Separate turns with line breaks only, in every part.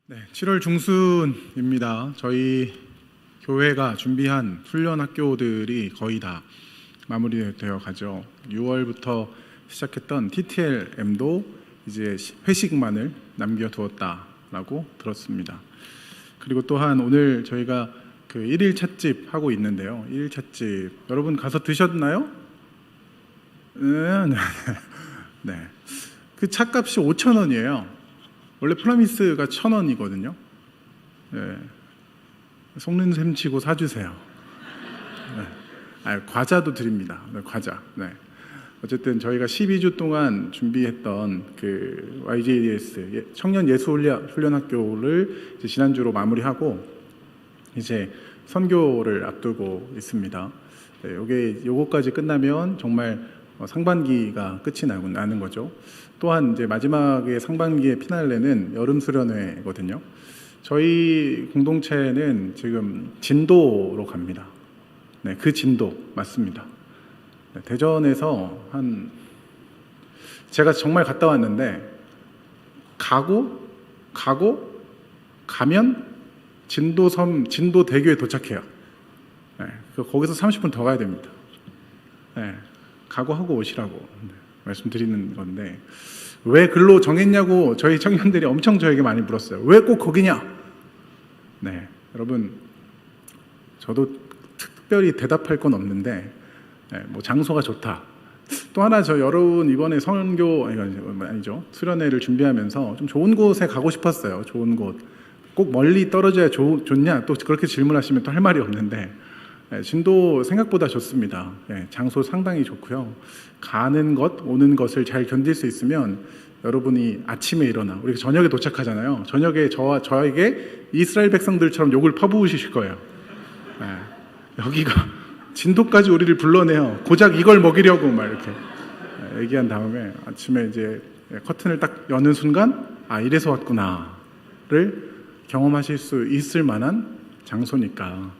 네, 7월 중순입니다. 저희 교회가 준비한 훈련 학교들이 거의 다 마무리되어 가죠. 6월부터 시작했던 TTLM도 이제 회식만을 남겨두었다라고 들었습니다. 그리고 또한 오늘 저희가 그 1일 찻집 하고 있는데요. 1일 찻집 여러분 가서 드셨나요? 네. 그 찻값이 5,000원이에요. 원래 프라미스가 1,000원이거든요. 네. 속는 셈 치고 사주세요. 네. 과자도 드립니다. 네, 과자. 네. 어쨌든 저희가 12주 동안 준비했던 그 YJDS 청년 예수훈련학교를 이제 지난주로 마무리하고 이제 선교를 앞두고 있습니다. 네, 요거까지 끝나면 정말 상반기가 끝이 나는 거죠. 또한 이제 마지막에 상반기의 피날레는 여름 수련회거든요. 저희 공동체는 지금 진도로 갑니다. 네, 그 진도 맞습니다. 네, 대전에서 제가 정말 갔다 왔는데 가면 진도대교에 도착해요. 네, 거기서 30분 더 가야 됩니다. 네, 각오하고 오시라고 말씀드리는 건데 왜 글로 정했냐고 저희 청년들이 엄청 저에게 많이 물었어요. 왜 꼭 거기냐? 네, 여러분 저도 특별히 대답할 건 없는데 뭐 장소가 좋다. 또 하나 여러분 이번에 선교 아니죠 수련회를 준비하면서 좀 좋은 곳에 가고 싶었어요. 좋은 곳. 꼭 멀리 떨어져야 좋냐? 또 그렇게 질문하시면 또 할 말이 없는데 진도 생각보다 좋습니다. 장소 상당히 좋고요. 가는 것, 오는 것을 잘 견딜 수 있으면 여러분이 아침에 일어나 우리 저녁에 도착하잖아요. 저녁에 저에게 이스라엘 백성들처럼 욕을 퍼부으실 거예요. 여기가 진도까지 우리를 불러내요. 고작 이걸 먹이려고 막 이렇게 얘기한 다음에 아침에 이제 커튼을 딱 여는 순간 이래서 왔구나를 경험하실 수 있을 만한 장소니까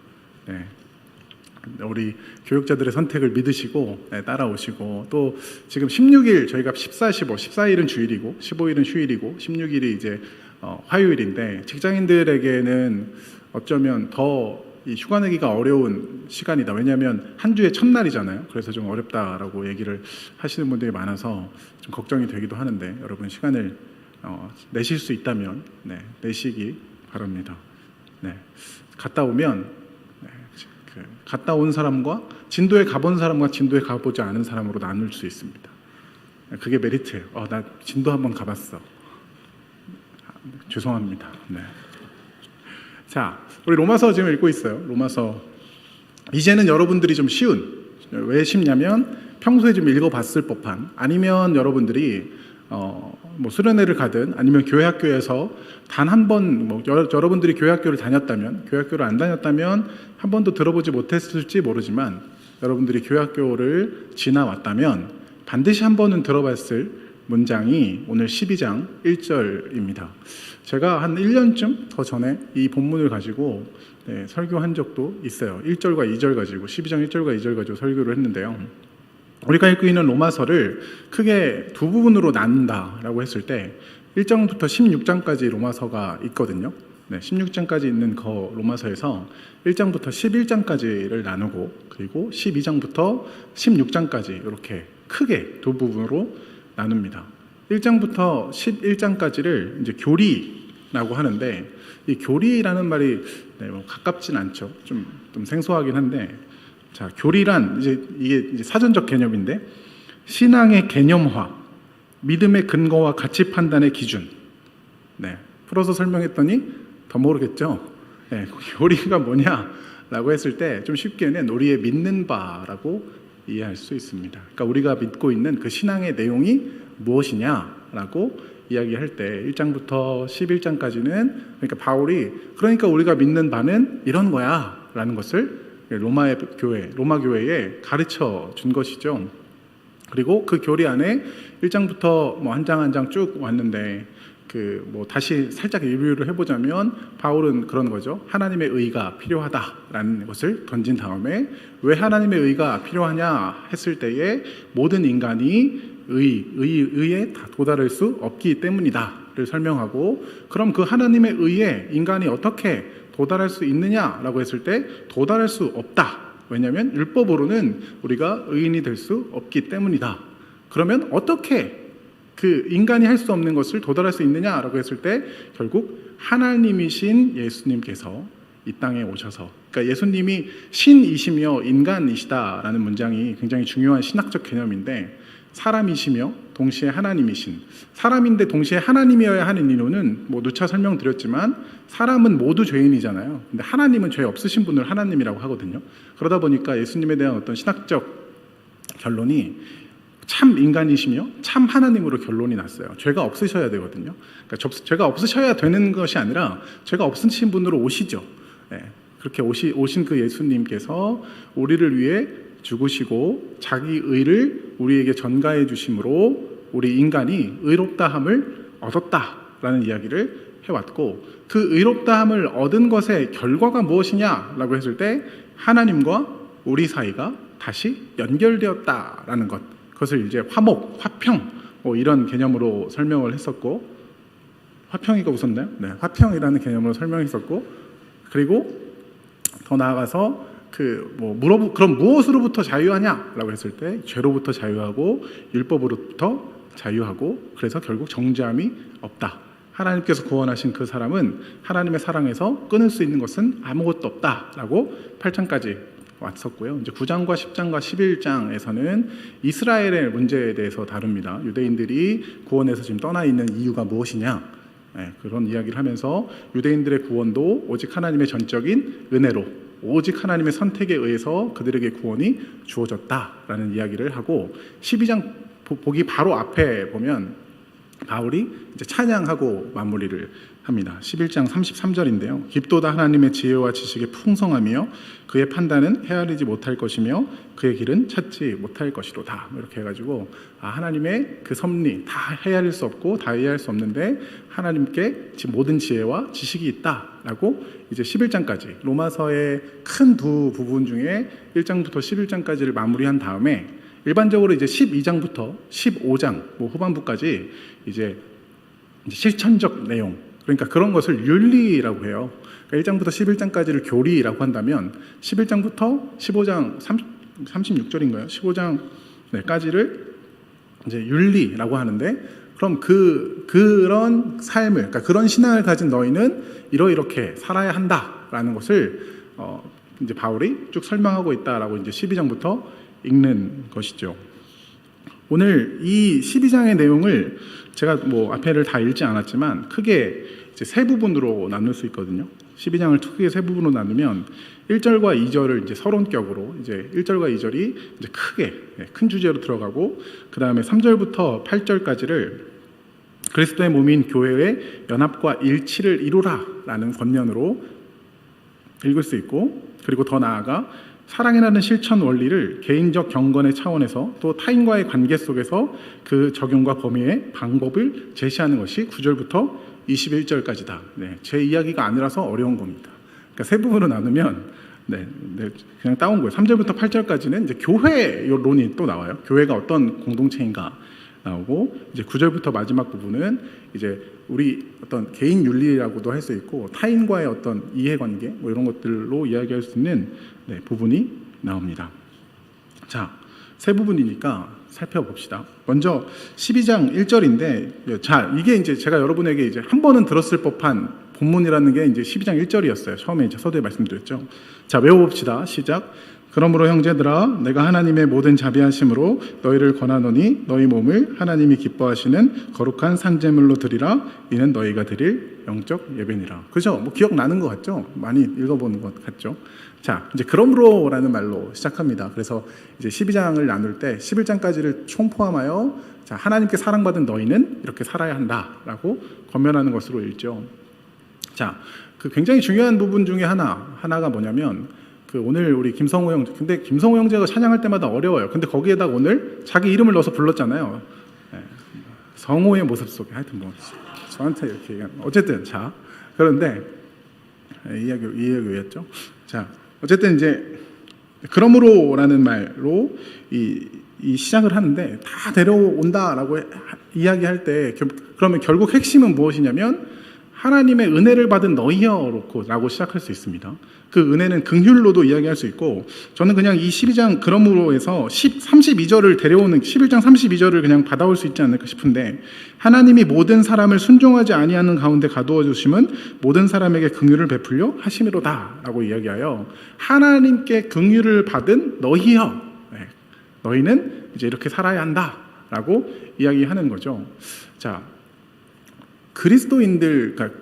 우리 교육자들의 선택을 믿으시고 따라오시고 또 지금 16일 저희가 14, 15, 14일은 주일이고 15일은 휴일이고 16일이 이제 화요일인데 직장인들에게는 어쩌면 더 이 휴가 내기가 어려운 시간이다. 왜냐하면 한 주의 첫날이잖아요. 그래서 좀 어렵다라고 얘기를 하시는 분들이 많아서 좀 걱정이 되기도 하는데 여러분 시간을 내실 수 있다면 내시기 바랍니다. 갔다 오면 갔다 온 사람과 진도에 가본 사람과 진도에 가보지 않은 사람으로 나눌 수 있습니다. 그게 메리트예요. 나 진도 한번 가봤어. 죄송합니다. 자, 우리 로마서 지금 읽고 있어요. 로마서 이제는 여러분들이 좀 쉬운, 왜 쉽냐면 평소에 좀 읽어봤을 법한, 아니면 여러분들이 뭐 수련회를 가든 아니면 교회 학교에서 단 한 번 여러분들이 교회 학교를 다녔다면, 교회 학교를 안 다녔다면 한 번도 들어보지 못했을지 모르지만 여러분들이 교회 학교를 지나왔다면 반드시 한 번은 들어봤을 문장이 오늘 12장 1절입니다. 제가 한 1년쯤 더 전에 이 본문을 가지고 설교한 적도 있어요. 1절과 2절 가지고 12장 1절과 2절 가지고 설교를 했는데요. 우리가 읽고 있는 로마서를 크게 두 부분으로 나눈다라고 했을 때 1장부터 16장까지 로마서가 있거든요. 16장까지 있는 로마서에서 1장부터 11장까지를 나누고 그리고 12장부터 16장까지 이렇게 크게 두 부분으로 나눕니다. 1장부터 11장까지를 이제 교리라고 하는데 이 교리라는 말이 가깝진 않죠. 좀 생소하긴 한데 자, 교리란 이게 사전적 개념인데 신앙의 개념화, 믿음의 근거와 가치 판단의 기준. 풀어서 설명했더니 더 모르겠죠. 교리가 뭐냐라고 했을 때 좀 쉽게는 우리의 믿는 바라고 이해할 수 있습니다. 그러니까 우리가 믿고 있는 그 신앙의 내용이 무엇이냐라고 이야기할 때 1장부터 11장까지는 그러니까 바울이 그러니까 우리가 믿는 바는 이런 거야라는 것을 로마 교회에 가르쳐 준 것이죠. 그리고 그 교리 안에 1장부터 한 장 한 장 쭉 왔는데 다시 살짝 리뷰를 해보자면 바울은 그런 거죠. 하나님의 의가 필요하다라는 것을 던진 다음에 왜 하나님의 의가 필요하냐 했을 때에 모든 인간이 의에 도달할 수 없기 때문이다 있느냐를 설명하고, 그럼 그 하나님의 의에 인간이 어떻게 도달할 수 있느냐라고 했을 때 도달할 수 없다. 왜냐하면 율법으로는 우리가 의인이 될 수 없기 때문이다. 그러면 어떻게 그 인간이 할 수 없는 것을 도달할 수 있느냐라고 했을 때 결국 하나님이신 예수님께서 이 땅에 오셔서, 그러니까 예수님이 신이시며 인간이시다라는 문장이 굉장히 중요한 신학적 개념인데, 사람이시며 동시에 하나님이신, 사람인데 동시에 하나님이어야 하는 이유는 뭐 누차 설명드렸지만 사람은 모두 죄인이잖아요. 근데 하나님은 죄 없으신 분을 하나님이라고 하거든요. 그러다 보니까 예수님에 대한 어떤 신학적 결론이 참 인간이시며 참 하나님으로 결론이 났어요. 죄가 없으셔야 되거든요. 그러니까 죄가 없으셔야 되는 것이 아니라 죄가 없으신 분으로 오시죠. 그렇게 오신 그 예수님께서 우리를 위해 죽으시고 자기 의를 우리에게 전가해 주심으로 우리 인간이 의롭다함을 얻었다라는 이야기를 해왔고, 그 의롭다함을 얻은 것의 결과가 무엇이냐라고 했을 때 하나님과 우리 사이가 다시 연결되었다라는 것, 그것을 이제 화목, 화평 뭐 이런 개념으로 설명을 했었고, 화평이가 웃었나요? 네, 화평이라는 개념으로 설명했었고, 그리고 더 나아가서 그럼 무엇으로부터 자유하냐라고 했을 때 죄로부터 자유하고 율법으로부터 자유하고, 그래서 결국 정죄함이 없다. 하나님께서 구원하신 그 사람은 하나님의 사랑에서 끊을 수 있는 것은 아무것도 없다라고 8장까지 왔었고요. 이제 9장과 10장과 11장에서는 이스라엘의 문제에 대해서 다룹니다. 유대인들이 구원에서 지금 떠나 있는 이유가 무엇이냐, 그런 이야기를 하면서 유대인들의 구원도 오직 하나님의 전적인 은혜로, 오직 하나님의 선택에 의해서 그들에게 구원이 주어졌다라는 이야기를 하고, 12장 보기 바로 앞에 보면 바울이 이제 찬양하고 마무리를 합니다. 11장 33절인데요. 깊도다 하나님의 지혜와 지식의 풍성하며 그의 판단은 헤아리지 못할 것이며 그의 길은 찾지 못할 것이로다. 이렇게 해가지고 하나님의 그 섭리 다 헤아릴 수 없고 다 이해할 수 없는데 하나님께 모든 지혜와 지식이 있다라고 이제 11장까지 로마서의 큰 두 부분 중에 1장부터 11장까지를 마무리한 다음에 일반적으로 이제 12장부터 15장 후반부까지 이제 실천적 내용, 그러니까 그런 것을 윤리라고 해요. 그러니까 1장부터 11장까지를 교리라고 한다면 11장부터 15장 36절인가요? 15장까지를 이제 윤리라고 하는데, 그럼 그런 삶을, 그러니까 그런 신앙을 가진 너희는 이렇게 살아야 한다라는 것을 이제 바울이 쭉 설명하고 있다라고 이제 12장부터 읽는 것이죠. 오늘 이 12장의 내용을 제가 뭐 앞에를 다 읽지 않았지만 크게 이제 세 부분으로 나눌 수 있거든요. 12장을 크게 세 부분으로 나누면 1절과 2절을 이제 서론격으로, 이제 1절과 2절이 이제 크게 큰 주제로 들어가고, 그 다음에 3절부터 8절까지를 그리스도의 몸인 교회의 연합과 일치를 이루라라는 권면으로 읽을 수 있고, 그리고 더 나아가 사랑이라는 실천 원리를 개인적 경건의 차원에서 또 타인과의 관계 속에서 그 적용과 범위의 방법을 제시하는 것이 9절부터 21절까지다. 제 이야기가 아니라서 어려운 겁니다. 그러니까 세 부분으로 나누면 그냥 따온 거예요. 3절부터 8절까지는 이제 교회론이 또 나와요. 교회가 어떤 공동체인가 나오고, 이제 9절부터 마지막 부분은 이제 우리 어떤 개인 윤리라고도 할 수 있고 타인과의 어떤 이해관계 뭐 이런 것들로 이야기할 수 있는 부분이 나옵니다. 자, 세 부분이니까 살펴봅시다. 먼저 12장 1절인데, 자, 이게 이제 제가 여러분에게 이제 한 번은 들었을 법한 본문이라는 게 이제 12장 1절이었어요. 처음에 이제 서두에 말씀드렸죠. 자, 외워봅시다. 시작. 그러므로 형제들아, 내가 하나님의 모든 자비하심으로 너희를 권하노니 너희 몸을 하나님이 기뻐하시는 거룩한 산제물로 드리라. 이는 너희가 드릴 영적 예배니라. 그죠? 뭐 기억나는 것 같죠? 많이 읽어보는 것 같죠? 자, 이제 그러므로라는 말로 시작합니다. 그래서 이제 12장을 나눌 때 11장까지를 총포함하여 자, 하나님께 사랑받은 너희는 이렇게 살아야 한다라고 권면하는 것으로 읽죠. 자, 그 굉장히 중요한 부분 중에 하나가 뭐냐면, 오늘 우리 김성호 형제, 근데 김성호 형제가 찬양할 때마다 어려워요. 근데 거기에다가 오늘 자기 이름을 넣어서 불렀잖아요. 성호의 모습 속에, 하여튼 뭐 저한테 이렇게 얘기하는, 어쨌든 자, 그런데 이 이야기였죠. 자, 어쨌든 이제 그러므로라는 말로 이 이 시작을 하는데 다 데려온다라고 이야기할 때 그러면 결국 핵심은 무엇이냐면 하나님의 은혜를 받은 너희여라고 시작할 수 있습니다. 그 은혜는 긍휼로도 이야기할 수 있고 저는 그냥 이 12장 그러므로 해서 32절을 데려오는 11장 32절을 그냥 받아올 수 있지 않을까 싶은데 하나님이 모든 사람을 순종하지 아니하는 가운데 가두어 주심은 모든 사람에게 긍휼을 베풀려 하심이로다라고 이야기하여 하나님께 긍휼을 받은 너희여 너희는 이제 이렇게 살아야 한다라고 이야기하는 거죠. 자, 그리스도인들, 그러니까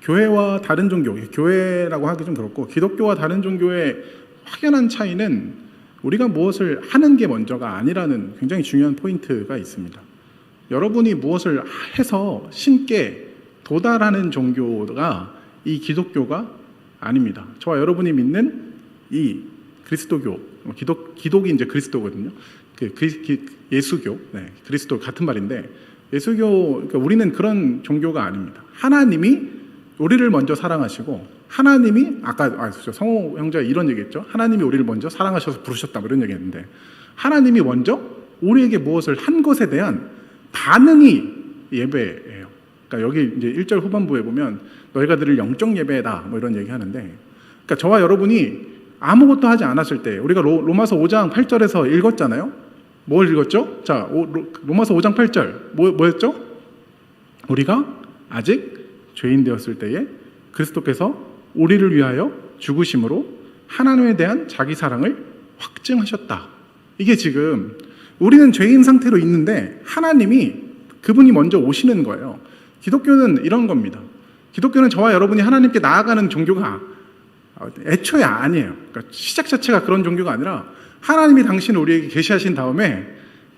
교회와 다른 종교, 교회라고 하기 좀 그렇고 기독교와 다른 종교의 확연한 차이는 우리가 무엇을 하는 게 먼저가 아니라는 굉장히 중요한 포인트가 있습니다. 여러분이 무엇을 해서 신께 도달하는 종교가 이 기독교가 아닙니다. 저와 여러분이 믿는 이 그리스도교, 기독이 이제 그리스도거든요. 예수교, 그리스도 같은 말인데 예수교, 그러니까 우리는 그런 종교가 아닙니다. 하나님이 우리를 먼저 사랑하시고 하나님이 아까 성호 형제가 이런 얘기했죠. 하나님이 우리를 먼저 사랑하셔서 부르셨다 이런 얘기했는데 하나님이 먼저 우리에게 무엇을 한 것에 대한 반응이 예배예요. 그러니까 여기 이제 1절 후반부에 보면 너희가 드릴 영적 예배다 이런 얘기하는데 그러니까 저와 여러분이 아무것도 하지 않았을 때 우리가 로마서 5장 8절에서 읽었잖아요. 뭘 읽었죠? 자, 로마서 5장 8절 뭐였죠? 우리가 아직 죄인 되었을 때에 그리스도께서 우리를 위하여 죽으심으로 하나님에 대한 자기 사랑을 확증하셨다. 이게 지금 우리는 죄인 상태로 있는데 하나님이 그분이 먼저 오시는 거예요. 기독교는 이런 겁니다. 기독교는 저와 여러분이 하나님께 나아가는 종교가 애초에 아니에요. 그러니까 시작 자체가 그런 종교가 아니라 하나님이 당신을 우리에게 계시하신 다음에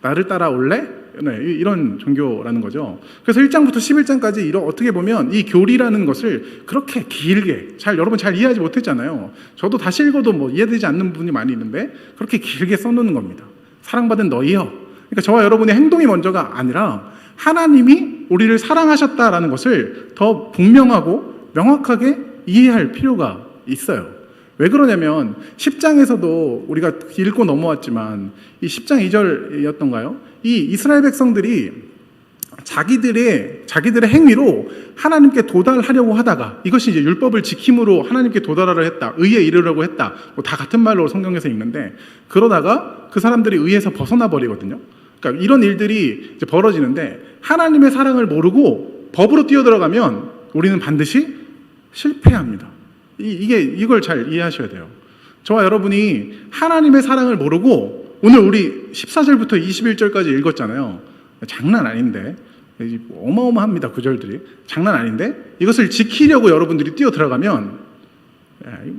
나를 따라올래? 이런 종교라는 거죠. 그래서 1장부터 11장까지 어떻게 보면 이 교리라는 것을 그렇게 길게 여러분 잘 이해하지 못했잖아요. 저도 다시 읽어도 이해되지 않는 부분이 많이 있는데 그렇게 길게 써놓는 겁니다. 사랑받은 너희여. 그러니까 저와 여러분의 행동이 먼저가 아니라 하나님이 우리를 사랑하셨다라는 것을 더 분명하고 명확하게 이해할 필요가 있어요. 왜 그러냐면 10장에서도 우리가 읽고 넘어왔지만 이 10장 2절이었던가요? 이 이스라엘 백성들이 자기들의 행위로 하나님께 도달하려고 하다가 이것이 이제 율법을 지킴으로 하나님께 도달하려 했다. 의에 이르려고 했다. 다 같은 말로 성경에서 읽는데 그러다가 그 사람들이 의에서 벗어나 버리거든요. 그러니까 이런 일들이 이제 벌어지는데 하나님의 사랑을 모르고 법으로 뛰어들어가면 우리는 반드시 실패합니다. 이걸 잘 이해하셔야 돼요. 저와 여러분이 하나님의 사랑을 모르고 오늘 우리 14절부터 21절까지 읽었잖아요. 장난 아닌데 어마어마합니다. 구절들이 장난 아닌데 이것을 지키려고 여러분들이 뛰어들어가면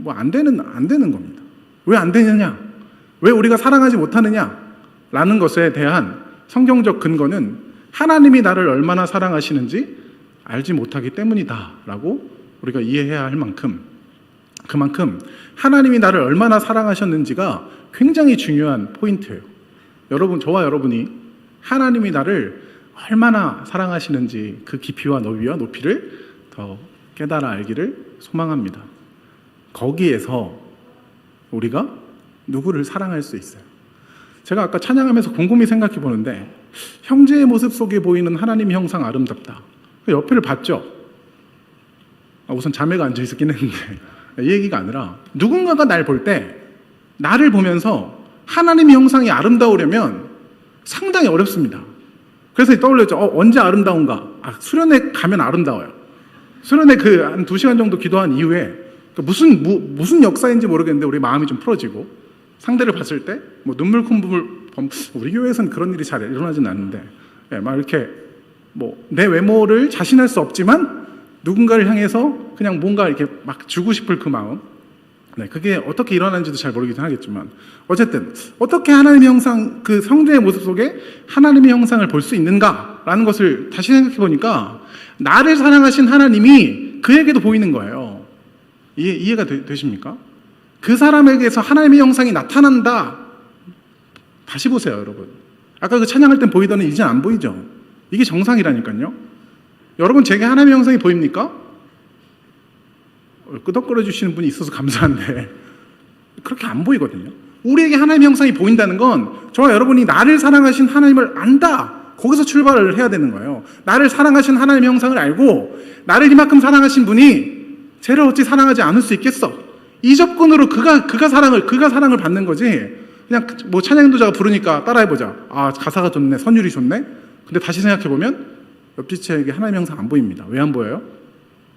안 되는 겁니다. 왜 안 되느냐? 왜 우리가 사랑하지 못하느냐? 라는 것에 대한 성경적 근거는 하나님이 나를 얼마나 사랑하시는지 알지 못하기 때문이다 라고 우리가 이해해야 할 만큼 그만큼 하나님이 나를 얼마나 사랑하셨는지가 굉장히 중요한 포인트예요. 여러분, 저와 여러분이 하나님이 나를 얼마나 사랑하시는지 그 깊이와 너비와 높이를 더 깨달아 알기를 소망합니다. 거기에서 우리가 누구를 사랑할 수 있어요. 제가 아까 찬양하면서 곰곰이 생각해 보는데 형제의 모습 속에 보이는 하나님의 형상 아름답다. 옆에를 봤죠? 우선 자매가 앉아 있었긴 했는데 이 얘기가 아니라 누군가가 날 볼 때 나를 보면서 하나님의 형상이 아름다우려면 상당히 어렵습니다. 그래서 떠올렸죠. 언제 아름다운가? 수련회 가면 아름다워요. 수련회 한 2시간 정도 기도한 이후에 무슨 역사인지 모르겠는데 우리 마음이 좀 풀어지고 상대를 봤을 때 눈물 콧물 우리 교회에서는 그런 일이 잘 일어나지는 않는데 막 이렇게 내 외모를 자신할 수 없지만 누군가를 향해서 그냥 뭔가 이렇게 막 주고 싶을 그 마음. 그게 어떻게 일어나는지도 잘 모르긴 하겠지만 어쨌든 어떻게 하나님의 형상 그 성도의 모습 속에 하나님의 형상을 볼 수 있는가라는 것을 다시 생각해 보니까 나를 사랑하신 하나님이 그에게도 보이는 거예요. 이해가 되십니까? 그 사람에게서 하나님의 형상이 나타난다. 다시 보세요, 여러분. 아까 그 찬양할 땐 보이더니 이제 안 보이죠? 이게 정상이라니까요. 여러분, 제게 하나님의 형상이 보입니까? 끄덕거려 주시는 분이 있어서 감사한데 그렇게 안 보이거든요. 우리에게 하나님의 형상이 보인다는 건 저와 여러분이 나를 사랑하신 하나님을 안다. 거기서 출발을 해야 되는 거예요. 나를 사랑하신 하나님의 형상을 알고 나를 이만큼 사랑하신 분이 쟤를 어찌 사랑하지 않을 수 있겠어. 이 접근으로 그가 사랑을 받는 거지. 그냥 뭐 찬양도자가 부르니까 따라해보자. 아, 가사가 좋네, 선율이 좋네. 근데 다시 생각해보면 옆지체에게 하나님의 형상 안 보입니다. 왜 안 보여요?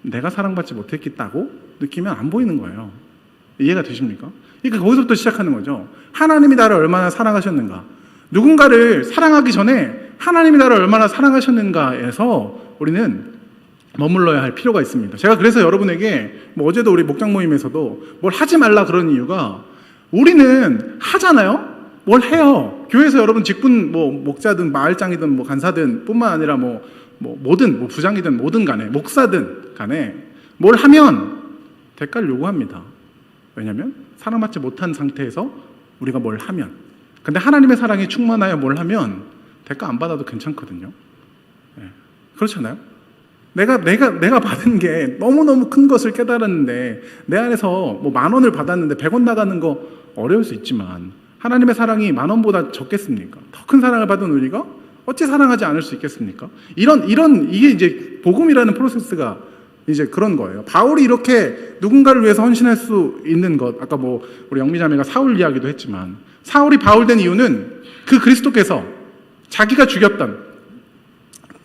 내가 사랑받지 못했겠다고 느끼면 안 보이는 거예요. 이해가 되십니까? 그러니까 거기서부터 시작하는 거죠. 하나님이 나를 얼마나 사랑하셨는가. 누군가를 사랑하기 전에 하나님이 나를 얼마나 사랑하셨는가에서 우리는 머물러야 할 필요가 있습니다. 제가 그래서 여러분에게 뭐 어제도 우리 목장 모임에서도 뭘 하지 말라 그런 이유가 우리는 하잖아요. 뭘 해요. 교회에서 여러분 직분 뭐 목자든 마을장이든 뭐 간사든 뿐만 아니라 뭐든 뭐 부장이든 뭐든 간에 목사든 간에 뭘 하면 대가를 요구합니다. 왜냐하면 사랑받지 못한 상태에서 우리가 뭘 하면, 근데 하나님의 사랑이 충만하여 뭘 하면 대가 안 받아도 괜찮거든요. 네. 그렇잖아요. 내가 받은 게 너무너무 큰 것을 깨달았는데 내 안에서 뭐 10,000원을 받았는데 100원 나가는 거 어려울 수 있지만 하나님의 사랑이 10,000원보다 적겠습니까? 더 큰 사랑을 받은 우리가 어찌 사랑하지 않을 수 있겠습니까? 이게 이제 복음이라는 프로세스가 이제 그런 거예요. 바울이 이렇게 누군가를 위해서 헌신할 수 있는 것, 아까 뭐 우리 영미자매가 사울 이야기도 했지만 사울이 바울 된 이유는 그 그리스도께서 자기가 죽였던,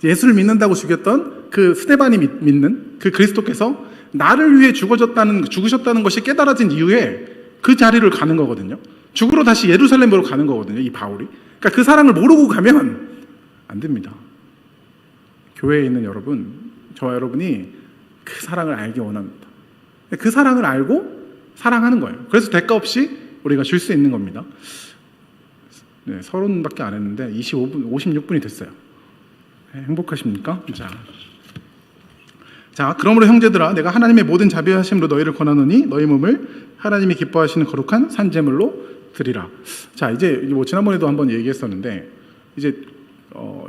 예수를 믿는다고 죽였던 그 스데반이 믿는 그 그리스도께서 나를 위해 죽으셨다는 것이 깨달아진 이후에 그 자리를 가는 거거든요. 죽으러 다시 예루살렘으로 가는 거거든요, 이 바울이. 그러니까 그 사랑을 모르고 가면 안 됩니다. 교회에 있는 여러분, 저와 여러분이 그 사랑을 알기 원합니다. 그 사랑을 알고 사랑하는 거예요. 그래서 대가 없이 우리가 줄 수 있는 겁니다. 네, 30밖에 안 했는데 56분이 됐어요. 네, 행복하십니까? 자, 그러므로 형제들아, 내가 하나님의 모든 자비하심으로 너희를 권하노니 너희 몸을 하나님이 기뻐하시는 거룩한 산제물로 드리라. 자, 이제 뭐 지난번에도 한번 얘기했었는데 이제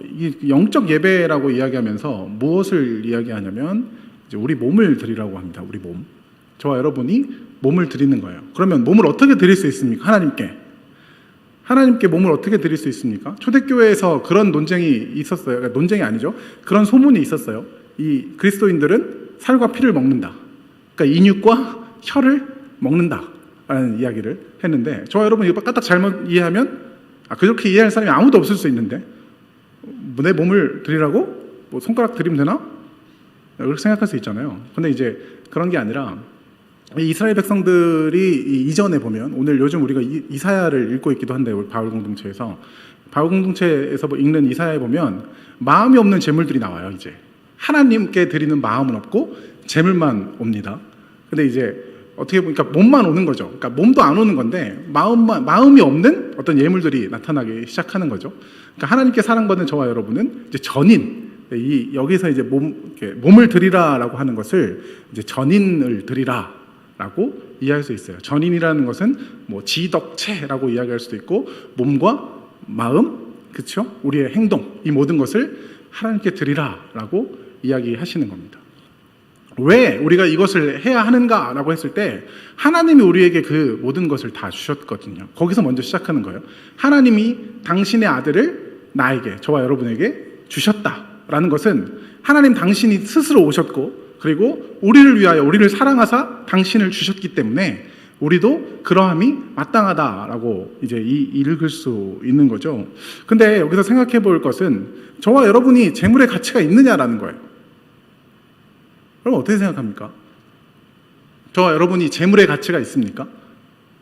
이 영적 예배라고 이야기하면서 무엇을 이야기하냐면 이제 우리 몸을 드리라고 합니다. 우리 몸. 저와 여러분이 몸을 드리는 거예요. 그러면 몸을 어떻게 드릴 수 있습니까? 하나님께 몸을 어떻게 드릴 수 있습니까? 초대교회에서 그런 논쟁이 있었어요. 그러니까 논쟁이 아니죠. 그런 소문이 있었어요. 이 그리스도인들은 살과 피를 먹는다. 그러니까 인육과 혀를 먹는다라는 이야기를 했는데 저와 여러분 이거 까딱 잘못 이해하면 그렇게 이해할 사람이 아무도 없을 수 있는데 내 몸을 드리라고? 뭐 손가락 드리면 되나? 그렇게 생각할 수 있잖아요. 근데 이제 그런 게 아니라 이스라엘 백성들이 이전에 보면 오늘 요즘 우리가 이사야를 읽고 있기도 한데 우리 바울 공동체에서 읽는 이사야에 보면 마음이 없는 재물들이 나와요. 이제 하나님께 드리는 마음은 없고 재물만 옵니다. 근데 이제 어떻게 보니까 몸만 오는 거죠. 그러니까 몸도 안 오는 건데 마음이 없는 어떤 예물들이 나타나기 시작하는 거죠. 그러니까 하나님께 사랑받는 저와 여러분은 이제 전인, 여기서 이제 몸을 드리라라고 하는 것을 이제 전인을 드리라라고 이해할 수 있어요. 전인이라는 것은 뭐 지덕체라고 이야기할 수도 있고 몸과 마음, 그렇죠? 우리의 행동, 이 모든 것을 하나님께 드리라라고 이야기하시는 겁니다. 왜 우리가 이것을 해야 하는가라고 했을 때 하나님이 우리에게 그 모든 것을 다 주셨거든요. 거기서 먼저 시작하는 거예요. 하나님이 당신의 아들을 나에게, 저와 여러분에게 주셨다라는 것은 하나님 당신이 스스로 오셨고 그리고 우리를 위하여 우리를 사랑하사 당신을 주셨기 때문에 우리도 그러함이 마땅하다라고 이제 읽을 수 있는 거죠. 근데 여기서 생각해 볼 것은 저와 여러분이 재물의 가치가 있느냐라는 거예요. 그럼 어떻게 생각합니까? 저와 여러분이 재물의 가치가 있습니까?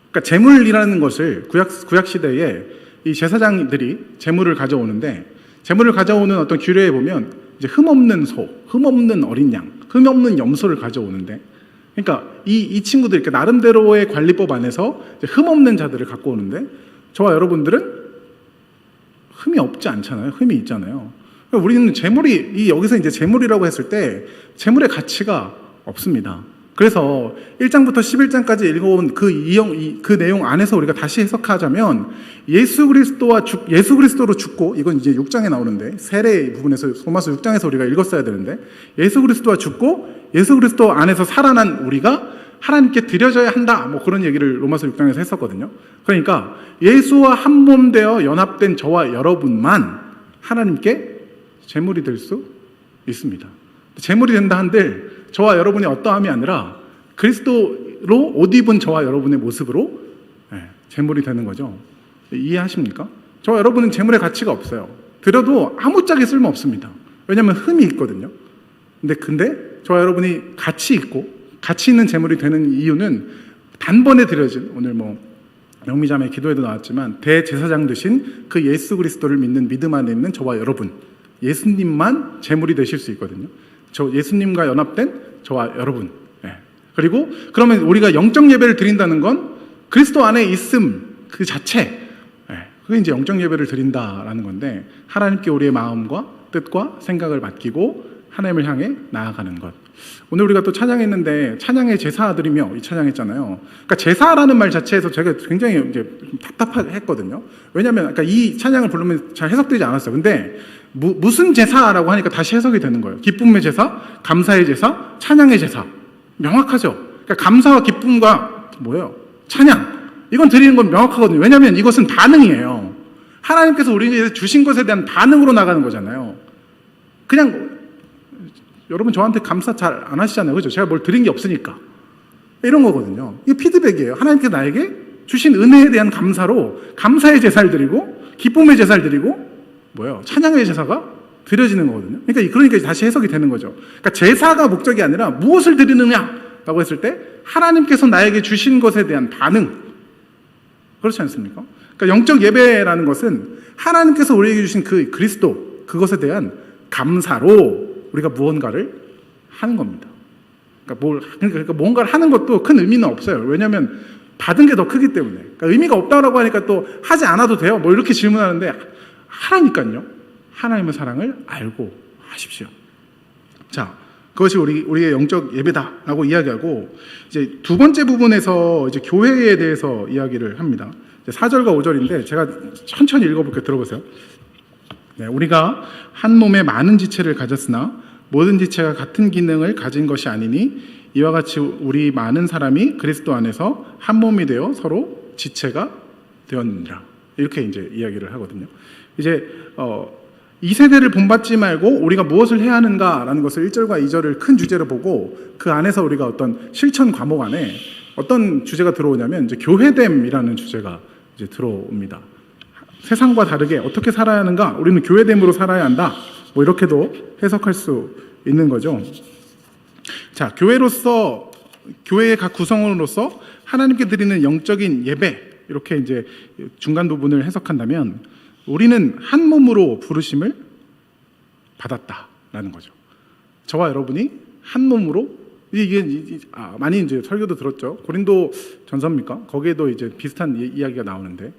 그러니까 재물이라는 것을 구약 시대에 이 제사장들이 재물을 가져오는데 재물을 가져오는 어떤 규례에 보면 이제 흠없는 소, 흠없는 어린 양, 흠없는 염소를 가져오는데 그러니까 이 친구들 이렇게 나름대로의 관리법 안에서 이제 흠없는 자들을 갖고 오는데 저와 여러분들은 흠이 없지 않잖아요. 흠이 있잖아요. 우리는 재물이 여기서 이제 재물이라고 했을 때 재물의 가치가 없습니다. 그래서 1장부터 11장까지 읽어온 그 내용 안에서 우리가 다시 해석하자면 예수 그리스도로 죽고, 이건 이제 6장에 나오는데 세례 부분에서 로마서 6장에서 우리가 읽었어야 되는데 예수 그리스도와 죽고 예수 그리스도 안에서 살아난 우리가 하나님께 드려져야 한다. 뭐 그런 얘기를 로마서 6장에서 했었거든요. 그러니까 예수와 한 몸 되어 연합된 저와 여러분만 하나님께 제물이 될 수 있습니다. 제물이 된다 한들 저와 여러분이 어떠함이 아니라 그리스도로 옷 입은 저와 여러분의 모습으로 제물이 되는 거죠. 이해하십니까? 저와 여러분은 제물의 가치가 없어요. 드려도 아무짝에 쓸모 없습니다. 왜냐하면 흠이 있거든요. 근데 저와 여러분이 가치 있고 가치 있는 제물이 되는 이유는 단번에 드려진, 오늘 영미자매 기도에도 나왔지만 대제사장 되신 그 예수 그리스도를 믿는 믿음 안에 있는 저와 여러분, 예수님만 제물이 되실 수 있거든요. 저 예수님과 연합된 저와 여러분. 그리고 그러면 우리가 영적 예배를 드린다는 건 그리스도 안에 있음 그 자체, 그게 이제 영적 예배를 드린다라는 건데, 하나님께 우리의 마음과 뜻과 생각을 맡기고 하나님을 향해 나아가는 것. 오늘 우리가 또 찬양했는데 찬양의 제사 드리며 이 찬양했잖아요. 그러니까 제사라는 말 자체에서 제가 굉장히 이제 답답했거든요. 왜냐하면 그러니까 이 찬양을 부르면 잘 해석되지 않았어요. 근데 무슨 제사라고 하니까 다시 해석이 되는 거예요. 기쁨의 제사, 감사의 제사, 찬양의 제사. 명확하죠. 그러니까 감사와 기쁨과 뭐예요? 찬양. 이건 드리는 건 명확하거든요. 왜냐하면 이것은 반응이에요. 하나님께서 우리에게 주신 것에 대한 반응으로 나가는 거잖아요. 그냥 여러분 저한테 감사 잘 안 하시잖아요. 그죠? 제가 뭘 드린 게 없으니까. 이런 거거든요. 이게 피드백이에요. 하나님께서 나에게 주신 은혜에 대한 감사로 감사의 제사를 드리고 기쁨의 제사를 드리고 뭐예요? 찬양의 제사가 드려지는 거거든요. 그러니까 다시 해석이 되는 거죠. 그러니까 제사가 목적이 아니라 무엇을 드리느냐라고 했을 때 하나님께서 나에게 주신 것에 대한 반응. 그렇지 않습니까? 그러니까 영적 예배라는 것은 하나님께서 우리에게 주신 그 그리스도, 그것에 대한 감사로 우리가 무언가를 하는 겁니다. 그러니까 뭔가를 하는 것도 큰 의미는 없어요. 왜냐하면 받은 게 더 크기 때문에. 그러니까 의미가 없다고 하니까 또 하지 않아도 돼요. 뭐 이렇게 질문하는데 하라니까요. 하나님의 사랑을 알고 하십시오. 자, 그것이 우리의 영적 예배다라고 이야기하고, 이제 두 번째 부분에서 이제 교회에 대해서 이야기를 합니다. 4절과 5절인데 제가 천천히 읽어볼게요. 들어보세요. 우리가 한 몸에 많은 지체를 가졌으나 모든 지체가 같은 기능을 가진 것이 아니니 이와 같이 우리 많은 사람이 그리스도 안에서 한 몸이 되어 서로 지체가 되었느니라. 이렇게 이제 이야기를 하거든요. 이제 이 세대를 본받지 말고 우리가 무엇을 해야 하는가라는 것을 1절과 2절을 큰 주제로 보고 그 안에서 우리가 어떤 실천 과목 안에 어떤 주제가 들어오냐면 이제 교회됨이라는 주제가 이제 들어옵니다. 세상과 다르게 어떻게 살아야 하는가? 우리는 교회됨으로 살아야 한다. 뭐 이렇게도 해석할 수 있는 거죠. 자, 교회의 각 구성원으로서 하나님께 드리는 영적인 예배, 이렇게 이제 중간 부분을 해석한다면 우리는 한 몸으로 부르심을 받았다라는 거죠. 저와 여러분이 한 몸으로, 많이 이제 설교도 들었죠. 고린도 전서입니까? 거기에도 이제 비슷한 이야기가 나오는데,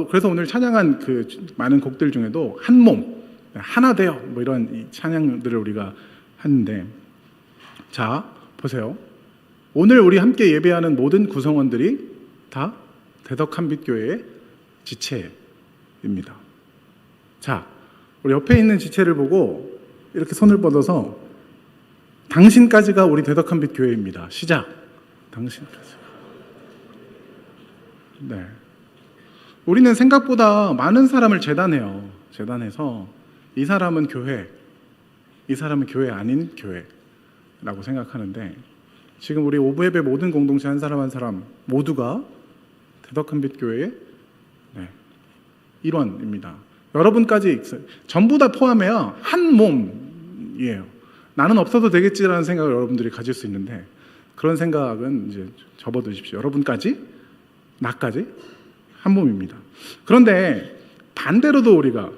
그래서 오늘 찬양한 그 많은 곡들 중에도 한 몸, 하나 되어, 뭐 이런 찬양들을 우리가 하는데, 자, 보세요. 오늘 우리 함께 예배하는 모든 구성원들이 다 대덕한빛교회의 지체입니다. 자, 우리 옆에 있는 지체를 보고 이렇게 손을 뻗어서 당신까지가 우리 대덕한빛교회입니다. 시작. 당신까지. 네. 우리는 생각보다 많은 사람을 재단해요. 재단해서 이 사람은 교회, 이 사람은 교회 아닌 교회라고 생각하는데, 지금 우리 오브앱의 모든 공동체 한 사람 한 사람 모두가 대덕한빛교회의 일원입니다. 여러분까지 전부 다 포함해야 한 몸이에요. 나는 없어도 되겠지라는 생각을 여러분들이 가질 수 있는데, 그런 생각은 이제 접어두십시오. 여러분까지, 나까지 한 몸입니다. 그런데 반대로도 우리가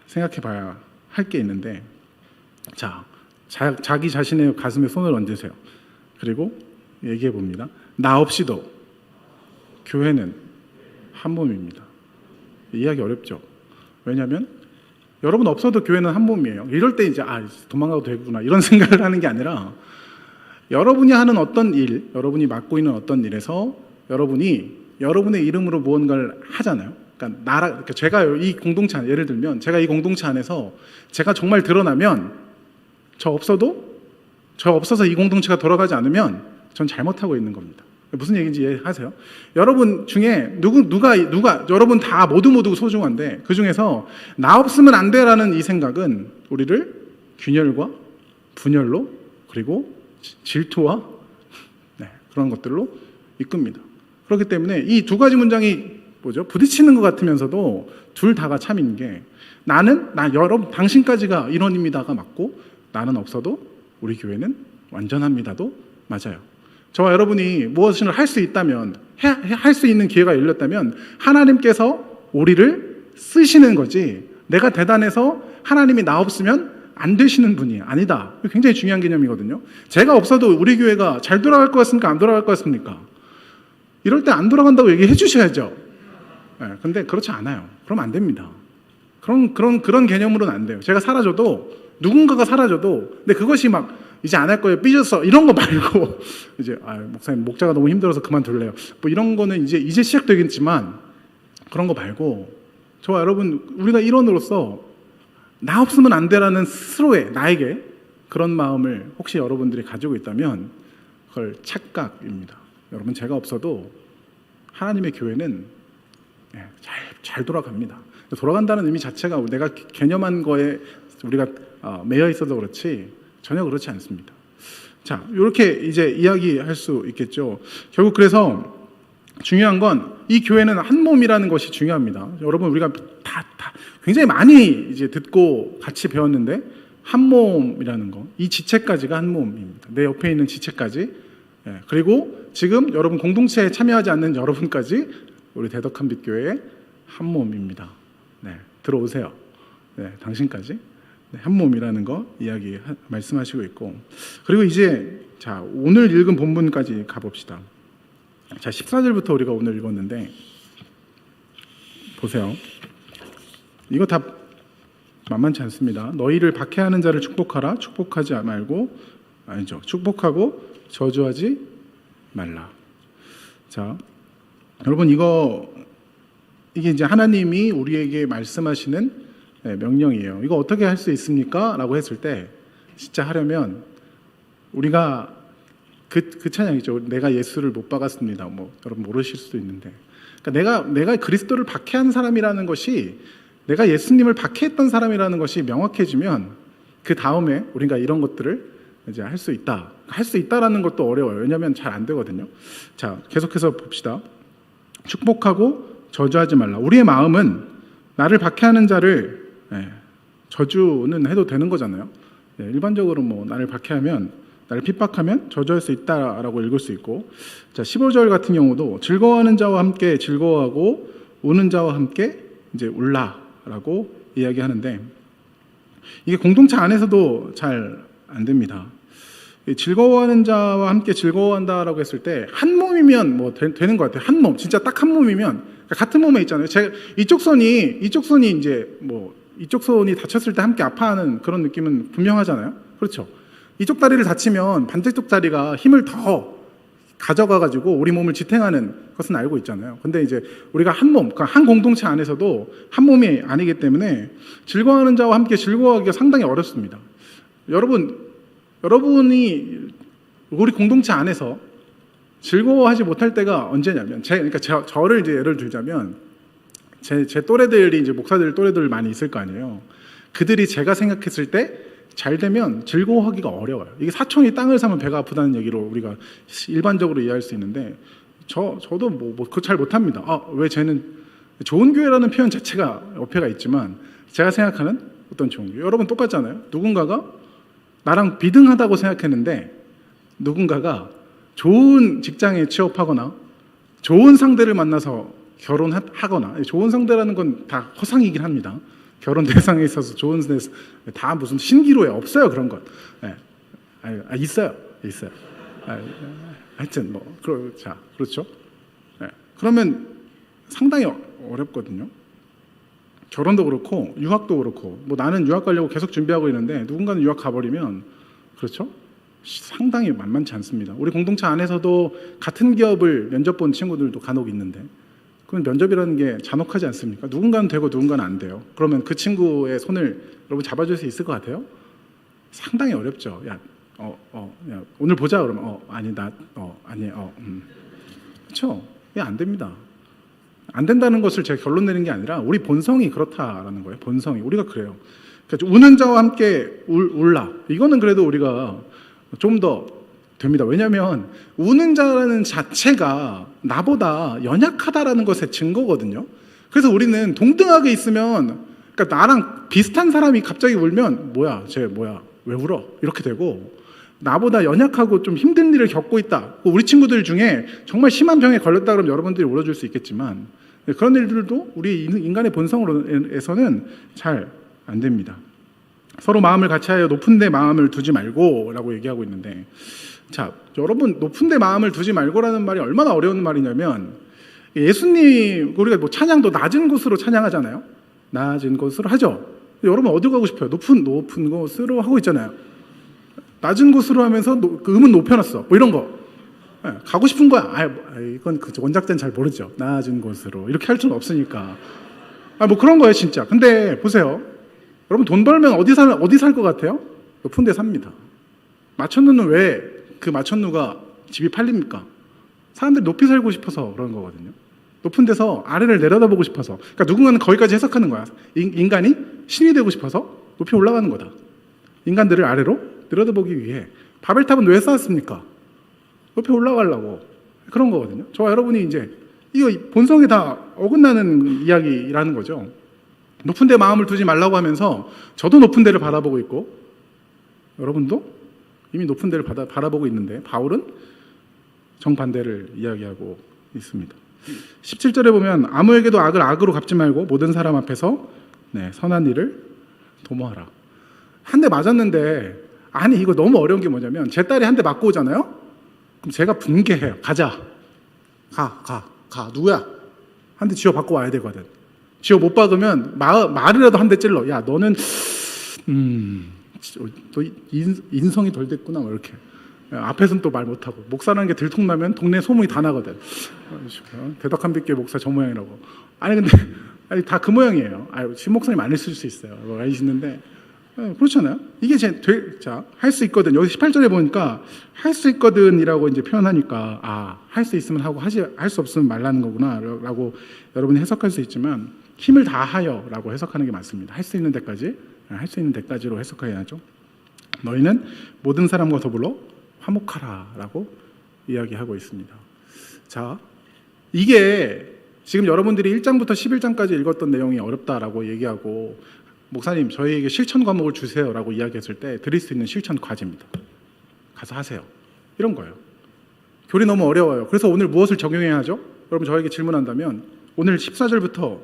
생각해 봐야 할 게 있는데, 자, 자기 자신의 가슴에 손을 얹으세요. 그리고 얘기해 봅니다. 나 없이도 교회는 한 몸입니다. 이해하기 어렵죠? 왜냐하면 여러분 없어도 교회는 한 몸이에요. 이럴 때 이제 도망가도 되구나 이런 생각을 하는 게 아니라, 여러분이 하는 어떤 일, 여러분이 맡고 있는 어떤 일에서 여러분이 여러분의 이름으로 무언가를 하잖아요. 그러니까 제가 이 공동체, 예를 들면 제가 이 공동체 안에서 제가 정말 드러나면 저 없어서 이 공동체가 돌아가지 않으면 전 잘못하고 있는 겁니다. 무슨 얘기인지 이해하세요? 여러분 중에 누가 여러분 다 모두 소중한데 그 중에서 나 없으면 안 돼라는 이 생각은 우리를 균열과 분열로 그리고 질투와 그런 것들로 이끕니다. 그렇기 때문에 이 두 가지 문장이 부딪히는 것 같으면서도 둘 다가 참인 게 여러분 당신까지가 일원입니다가 맞고 나는 없어도 우리 교회는 완전합니다도 맞아요. 저와 여러분이 무엇을 할 수 있다면 할 수 있는 기회가 열렸다면 하나님께서 우리를 쓰시는 거지 내가 대단해서 하나님이 나 없으면 안 되시는 분이 아니다. 굉장히 중요한 개념이거든요. 제가 없어도 우리 교회가 잘 돌아갈 것 같습니까? 안 돌아갈 것 같습니까? 이럴 때 안 돌아간다고 얘기해 주셔야죠. 근데 그렇지 않아요. 그럼 안 됩니다. 그런 개념으로는 안 돼요. 제가 사라져도 누군가가 사라져도 근데 그것이 막 이제 안 할 거예요. 삐졌어. 이런 거 말고 이제 목사님 목자가 너무 힘들어서 그만둘래요. 뭐 이런 거는 이제 시작되겠지만 그런 거 말고 저와 여러분 우리가 일원으로서 나 없으면 안 돼라는 스스로의 나에게 그런 마음을 혹시 여러분들이 가지고 있다면 그걸 착각입니다. 여러분 제가 없어도 하나님의 교회는 잘 돌아갑니다. 돌아간다는 의미 자체가 내가 개념한 거에 우리가 매여 있어서 그렇지 전혀 그렇지 않습니다. 자, 이렇게 이제 이야기할 수 있겠죠. 결국 그래서 중요한 건 이 교회는 한 몸이라는 것이 중요합니다. 여러분 우리가 다 굉장히 많이 이제 듣고 같이 배웠는데 한 몸이라는 거, 이 지체까지가 한 몸입니다. 내 옆에 있는 지체까지, 그리고 지금 여러분 공동체에 참여하지 않는 여러분까지 우리 대덕한 빛교회의 한 몸입니다. 들어오세요. 당신까지 한 몸이라는 거 말씀하시고 있고, 그리고 이제 자 오늘 읽은 본문까지 가봅시다. 자 14절부터 우리가 오늘 읽었는데 보세요. 이거 다 만만치 않습니다. 너희를 박해하는 자를 축복하라. 축복하지 말고 아니죠. 축복하고 저주하지 말라. 자 여러분 이게 이제 하나님이 우리에게 말씀하시는 명령이에요. 이거 어떻게 할 수 있습니까? 라고 했을 때 진짜 하려면 우리가 그 찬양이죠. 내가 예수를 못 박았습니다. 뭐 여러분 모르실 수도 있는데, 그러니까 내가 그리스도를 박해한 사람이라는 것이 내가 예수님을 박해했던 사람이라는 것이 명확해지면 그 다음에 우리가 이런 것들을 이제 할 수 있다. 할 수 있다라는 것도 어려워요. 왜냐하면 잘 안 되거든요. 자 계속해서 봅시다. 축복하고 저주하지 말라. 우리의 마음은 나를 박해하는 자를 저주는 해도 되는 거잖아요. 일반적으로 뭐 나를 박해하면 나를 핍박하면 저주할 수 있다라고 읽을 수 있고, 자 15절 같은 경우도 즐거워하는 자와 함께 즐거워하고 우는 자와 함께 이제 울라라고 이야기하는데 이게 공동체 안에서도 잘 안 됩니다. 즐거워하는 자와 함께 즐거워한다라고 했을 때 한 몸이면 뭐 되는 것 같아요. 한 몸, 진짜 딱 한 몸이면 같은 몸에 있잖아요. 이쪽 손이 이제 뭐 이쪽 손이 다쳤을 때 함께 아파하는 그런 느낌은 분명하잖아요. 그렇죠? 이쪽 다리를 다치면 반대쪽 다리가 힘을 더 가져가가지고 우리 몸을 지탱하는 것은 알고 있잖아요. 근데 이제 우리가 한 몸, 그러니까 한 공동체 안에서도 한 몸이 아니기 때문에 즐거워하는 자와 함께 즐거워하기가 상당히 어렵습니다. 여러분이 우리 공동체 안에서 즐거워하지 못할 때가 언제냐면, 저를 이제 예를 들자면, 제 또래들이 이제 목사들 또래들 많이 있을 거 아니에요. 그들이 제가 생각했을 때 잘 되면 즐거워하기가 어려워요. 이게 사촌이 땅을 사면 배가 아프다는 얘기로 우리가 일반적으로 이해할 수 있는데, 저도 그거 잘 못합니다. 왜 쟤는 좋은 교회라는 표현 자체가 어폐가 있지만, 제가 생각하는 어떤 좋은 교회. 여러분 똑같잖아요. 누군가가 나랑 비등하다고 생각했는데, 누군가가 좋은 직장에 취업하거나 좋은 상대를 만나서 결혼하거나, 좋은 상대라는 건 다 허상이긴 합니다. 결혼 대상에 있어서 좋은 데서 다 무슨 신기루에 없어요. 그런 것. 있어요. 하여튼 그렇죠. 그러면 상당히 어렵거든요. 결혼도 그렇고 유학도 그렇고, 뭐 나는 유학 가려고 계속 준비하고 있는데 누군가는 유학 가버리면, 그렇죠? 상당히 만만치 않습니다. 우리 공동체 안에서도 같은 기업을 면접 본 친구들도 간혹 있는데, 그건 면접이라는 게 잔혹하지 않습니까? 누군가는 되고 누군가는 안 돼요. 그러면 그 친구의 손을 여러분 잡아줄 수 있을 것 같아요? 상당히 어렵죠. 야, 오늘 보자 그러면 아니 아니 그렇죠? 이게 안 됩니다. 안 된다는 것을 제가 결론 내는 게 아니라 우리 본성이 그렇다라는 거예요. 본성이 우리가 그래요. 그러니까 우는 자와 함께 울라. 이거는 그래도 우리가 좀 더 됩니다. 왜냐하면 우는 자라는 자체가 나보다 연약하다라는 것의 증거거든요. 그래서 우리는 동등하게 있으면, 그러니까 나랑 비슷한 사람이 갑자기 울면 쟤 왜 울어? 이렇게 되고, 나보다 연약하고 좀 힘든 일을 겪고 있다. 우리 친구들 중에 정말 심한 병에 걸렸다 그러면 여러분들이 울어줄 수 있겠지만, 그런 일들도 우리 인간의 본성으로에서는 잘 안 됩니다. 서로 마음을 같이 하여 높은 데 마음을 두지 말고 라고 얘기하고 있는데, 자, 여러분, 높은 데 마음을 두지 말고라는 말이 얼마나 어려운 말이냐면, 예수님, 우리가 뭐 찬양도 낮은 곳으로 찬양하잖아요. 낮은 곳으로 하죠. 여러분 어디 가고 싶어요? 높은 곳으로 하고 있잖아요. 낮은 곳으로 하면서 그 음은 높여놨어. 뭐 이런 거. 가고 싶은 거야. 이건 그 원작자는 잘 모르죠. 낮은 곳으로. 이렇게 할 수는 없으니까. 뭐 그런 거예요, 진짜. 근데 보세요. 여러분 돈 벌면 어디 살 것 같아요? 높은 데 삽니다. 마천루는 왜 그 마천루가 집이 팔립니까? 사람들이 높이 살고 싶어서 그런 거거든요. 높은 데서 아래를 내려다보고 싶어서. 그러니까 누군가는 거기까지 해석하는 거야. 인간이 신이 되고 싶어서 높이 올라가는 거다. 인간들을 아래로 내려다보기 위해. 바벨탑은 왜 쌓았습니까? 높이 올라가려고. 그런 거거든요. 저와 여러분이 이제 이거 본성에 다 어긋나는 이야기라는 거죠. 높은 데 마음을 두지 말라고 하면서 저도 높은 데를 바라보고 있고 여러분도 이미 높은 데를 바라보고 있는데 바울은 정반대를 이야기하고 있습니다. 17절에 보면 아무에게도 악을 악으로 갚지 말고 모든 사람 앞에서 선한 일을 도모하라. 한 대 맞았는데, 아니 이거 너무 어려운 게 뭐냐면 제 딸이 한 대 맞고 오잖아요. 그럼 제가 분개해요. 가자. 가. 누구야? 한 대 쥐어 받고 와야 되거든. 쥐어 못 박으면 말이라도 한 대 찔러. 야, 너는 너 인성이 덜 됐구나. 뭐 이렇게. 앞에서는 또 말 못하고. 목사라는 게 들통나면 동네 소문이 다 나거든. 대덕한 빛교회 목사 저 모양이라고. 아니 근데 다 그 모양이에요. 신 목사님 안 했을 수 있어요. 뭐 아시는데 그렇잖아요. 이게 할 수 있거든. 여기 18절에 보니까 할 수 있거든이라고 이제 표현하니까 할 수 있으면 하고 할 수 없으면 말라는 거구나라고 여러분이 해석할 수 있지만 힘을 다하여라고 해석하는 게 맞습니다. 할 수 있는 데까지로 해석해야 하죠. 너희는 모든 사람과 더불어 화목하라라고 이야기하고 있습니다. 자, 이게 지금 여러분들이 1장부터 11장까지 읽었던 내용이 어렵다라고 얘기하고 목사님 저희에게 실천 과목을 주세요라고 이야기했을 때 드릴 수 있는 실천 과제입니다. 가서 하세요. 이런 거예요. 교리 너무 어려워요. 그래서 오늘 무엇을 적용해야 하죠? 여러분 저에게 질문한다면 오늘 14절부터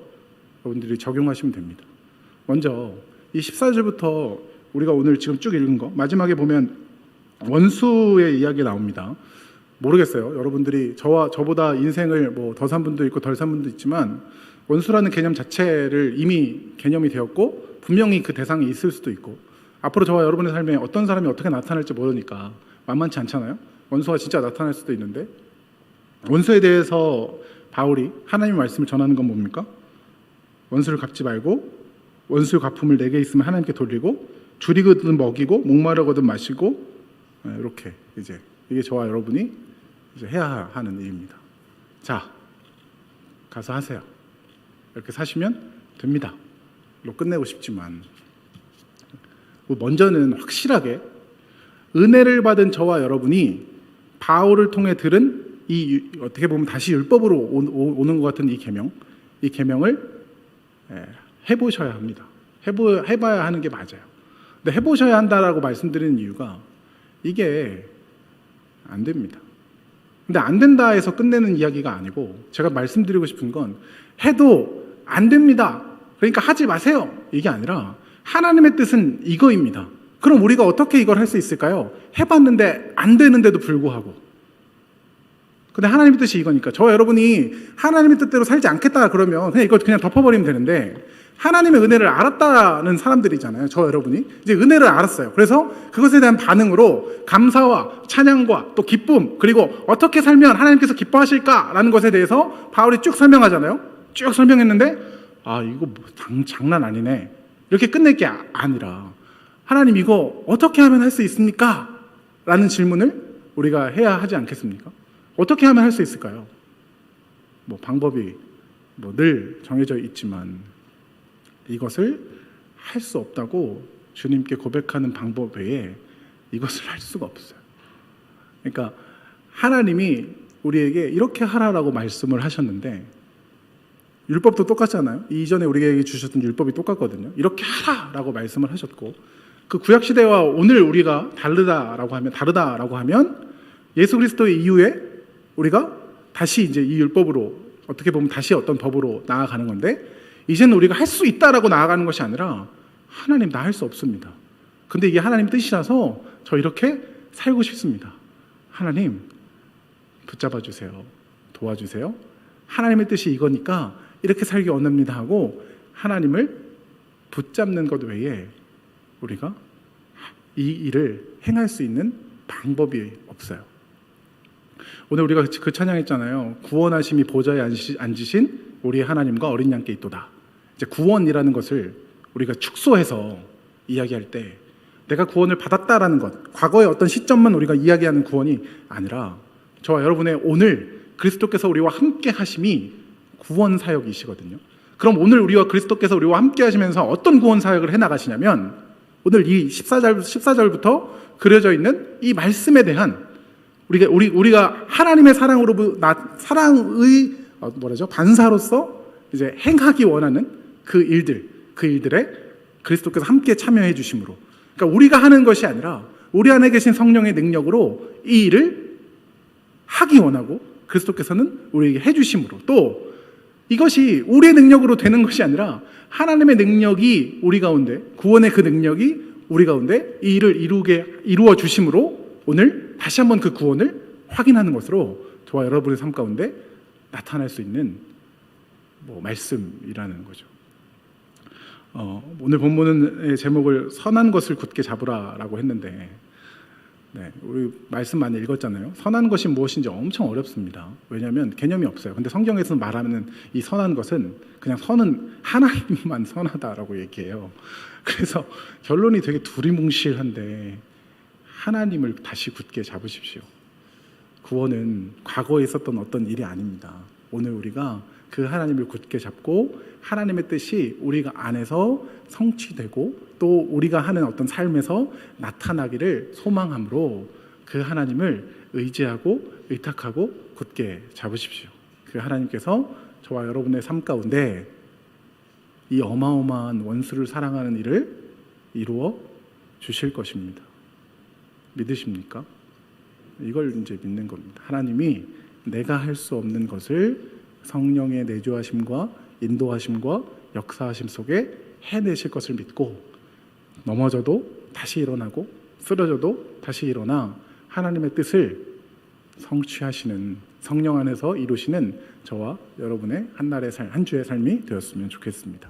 여러분들이 적용하시면 됩니다. 먼저 이 14절부터 우리가 오늘 지금 쭉 읽은 거 마지막에 보면 원수의 이야기 나옵니다. 모르겠어요. 여러분들이 저보다 인생을 더 산 분도 있고 덜 산 분도 있지만 원수라는 개념 자체를 이미 개념이 되었고 분명히 그 대상이 있을 수도 있고 앞으로 저와 여러분의 삶에 어떤 사람이 어떻게 나타날지 모르니까 만만치 않잖아요. 원수가 진짜 나타날 수도 있는데 원수에 대해서 바울이 하나님의 말씀을 전하는 건 뭡니까? 원수를 갚지 말고 원수의 갚음을 내게 있으면 하나님께 돌리고 줄이거든 먹이고 목마르거든 마시고 이렇게 이게 저와 여러분이 이제 해야 하는 일입니다. 자, 가서 하세요. 이렇게 사시면 됩니다. 로 끝내고 싶지만 먼저는 확실하게 은혜를 받은 저와 여러분이 바울을 통해 들은 이 어떻게 보면 다시 율법으로 오는 것 같은 이 계명을 해보셔야 합니다. 해봐야 하는 게 맞아요. 근데 해보셔야 한다라고 말씀드리는 이유가 이게 안 됩니다. 근데 안 된다 해서 끝내는 이야기가 아니고 제가 말씀드리고 싶은 건 해도 안 됩니다. 그러니까 하지 마세요. 이게 아니라 하나님의 뜻은 이거입니다. 그럼 우리가 어떻게 이걸 할 수 있을까요? 해봤는데 안 되는데도 불구하고. 근데 하나님의 뜻이 이거니까 저와 여러분이 하나님의 뜻대로 살지 않겠다 그러면 그냥 이걸 그냥 덮어버리면 되는데 하나님의 은혜를 알았다는 사람들이잖아요. 저와 여러분이 이제 은혜를 알았어요. 그래서 그것에 대한 반응으로 감사와 찬양과 또 기쁨 그리고 어떻게 살면 하나님께서 기뻐하실까라는 것에 대해서 바울이 쭉 설명하잖아요. 쭉 설명했는데 이거 장난 아니네 이렇게 끝낼 게 아니라 하나님 이거 어떻게 하면 할 수 있습니까? 라는 질문을 우리가 해야 하지 않겠습니까? 어떻게 하면 할 수 있을까요? 뭐 방법이 늘 정해져 있지만 이것을 할 수 없다고 주님께 고백하는 방법 외에 이것을 할 수가 없어요. 그러니까 하나님이 우리에게 이렇게 하라라고 말씀을 하셨는데 율법도 똑같잖아요. 이전에 우리에게 주셨던 율법이 똑같거든요. 이렇게 하라라고 말씀을 하셨고 그 구약 시대와 오늘 우리가 다르다라고 하면 예수 그리스도의 이후에 우리가 다시 이제 이 율법으로 어떻게 보면 다시 어떤 법으로 나아가는 건데 이제는 우리가 할 수 있다라고 나아가는 것이 아니라 하나님 나 할 수 없습니다. 근데 이게 하나님 뜻이라서 저 이렇게 살고 싶습니다. 하나님 붙잡아 주세요. 도와주세요. 하나님의 뜻이 이거니까 이렇게 살기 원합니다 하고 하나님을 붙잡는 것 외에 우리가 이 일을 행할 수 있는 방법이 없어요. 오늘 우리가 그 찬양했잖아요. 구원하심이 보좌에 앉으신 우리 하나님과 어린 양께 있도다. 이제 구원이라는 것을 우리가 축소해서 이야기할 때 내가 구원을 받았다라는 것, 과거의 어떤 시점만 우리가 이야기하는 구원이 아니라 저와 여러분의 오늘 그리스도께서 우리와 함께 하심이 구원 사역이시거든요. 그럼 오늘 우리와 그리스도께서 우리와 함께 하시면서 어떤 구원 사역을 해나가시냐면 오늘 이 14절부터 그려져 있는 이 말씀에 대한 우리가 하나님의 사랑의 반사로서 이제 행하기 원하는 그 일들에 그리스도께서 함께 참여해 주심으로, 그러니까 우리가 하는 것이 아니라 우리 안에 계신 성령의 능력으로 이 일을 하기 원하고 그리스도께서는 우리에게 해 주심으로, 또 이것이 우리의 능력으로 되는 것이 아니라 하나님의 능력이 우리 가운데, 구원의 그 능력이 우리 가운데 이 일을 이루어 주심으로 오늘 다시 한번 그 구원을 확인하는 것으로 저와 여러분의 삶 가운데 나타날 수 있는 말씀이라는 거죠. 오늘 본문의 제목을 선한 것을 굳게 잡으라라고 했는데 우리 말씀 많이 읽었잖아요. 선한 것이 무엇인지 엄청 어렵습니다. 왜냐하면 개념이 없어요. 근데 성경에서 말하는 이 선한 것은 그냥 선은 하나님만 선하다라고 얘기해요. 그래서 결론이 되게 두리뭉실한데 하나님을 다시 굳게 잡으십시오. 구원은 과거에 있었던 어떤 일이 아닙니다. 오늘 우리가 그 하나님을 굳게 잡고 하나님의 뜻이 우리가 안에서 성취되고 또 우리가 하는 어떤 삶에서 나타나기를 소망함으로 그 하나님을 의지하고 의탁하고 굳게 잡으십시오. 그 하나님께서 저와 여러분의 삶 가운데 이 어마어마한 원수를 사랑하는 일을 이루어 주실 것입니다. 믿으십니까? 이걸 이제 믿는 겁니다. 하나님이 내가 할 수 없는 것을 성령의 내주하심과 인도하심과 역사하심 속에 해내실 것을 믿고 넘어져도 다시 일어나고 쓰러져도 다시 일어나 하나님의 뜻을 성취하시는, 성령 안에서 이루시는 저와 여러분의 한 주의 삶이 되었으면 좋겠습니다.